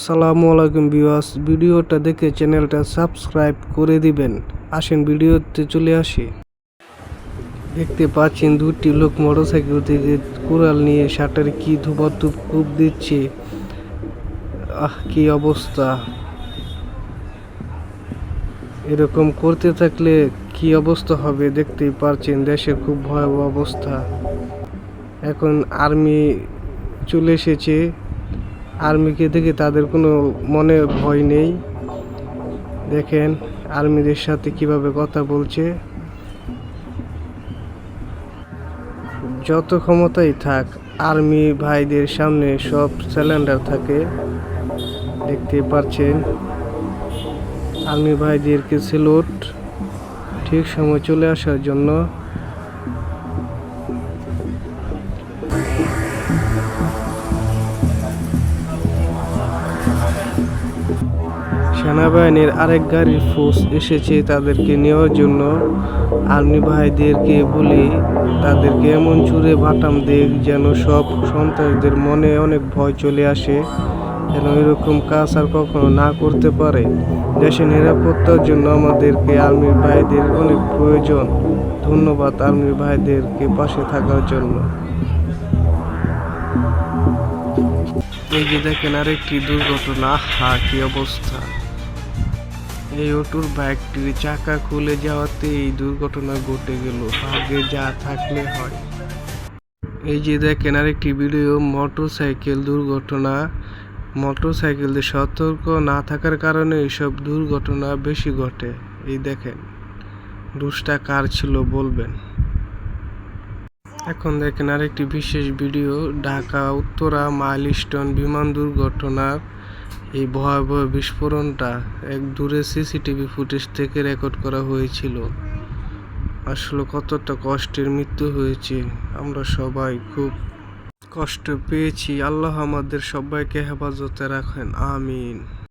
আসসালামু আলাইকুম ভিউয়ার্স, ভিডিওটা দেখে চ্যানেলটা সাবস্ক্রাইব করে দিবেন। আসেন ভিডিওতে চলে আসি। দেখতে পাচ্ছেন দুটি লোক মোটরসাইকেল থেকে কুড়াল নিয়ে শাটারে কি ধুপাধুপ কূপ দিচ্ছে। কি অবস্থা! এরকম করতে থাকলে কি অবস্থা হবে দেখতেই পাচ্ছেন। দেশের খুব ভয়াবহ অবস্থা। এখন আর্মি চলে এসেছে। আর্মিকে দেখে তাদের কোনো মনে ভয় নেই। দেখেন আর্মিদের সাথে কিভাবে কথা বলছে। যত ক্ষমতাই থাক, আর্মি ভাইদের সামনে সব সিলিন্ডার থাকে। দেখতে পাচ্ছেন আর্মি ভাইদেরকে স্যালুট, ঠিক সময় চলে আসার জন্য। সেনাবাহিনীর আরেক গাড়ির ফোর্স এসেছে তাদেরকে নেওয়ার জন্য। আর্মি ভাইদেরকে বলি তাদেরকে এমন চুরে বাটাম দেখ যেন সব সন্ত্রাসীদের মনে অনেক ভয় চলে আসে, যেন এরকম কাজ আর কখনো না করতে পারে। দেশের নিরাপত্তার জন্য আমাদেরকে আর্মি ভাইদের অনেক প্রয়োজন। ধন্যবাদ আর্মি ভাইদেরকে পাশে থাকার জন্য। এই যে দেখেন আরেকটি দুর্ঘটনা। কি অবস্থা! এই অটোর বাইকটির চাকা খুলে যাওয়াতে এই দুর্ঘটনা ঘটে গেল। ভাগ্যে যা থাকলে হয়। এই যে দেখেন আরেকটি ভিডিও, মোটরসাইকেল দুর্ঘটনা। মোটরসাইকেলদের সতর্ক না থাকার কারণে এইসব দুর্ঘটনা বেশি ঘটে। এই দেখেন দোষটা কার ছিল বলবেন। এখন দেখেন আরেকটি বিশেষ ভিডিও, ঢাকা উত্তরা মাইলস্টোন বিমান দুর্ঘটনার এই ভয়াবহ বিস্ফোরণটা এক দূরে সিসিটিভি ফুটেজ থেকে রেকর্ড করা হয়েছিল। আসলে কতটা কষ্টের মৃত্যু হয়েছে, আমরা সবাই খুব কষ্ট পেয়েছি। আল্লাহ আমাদের সবাইকে হেফাজতে রাখেন, আমিন।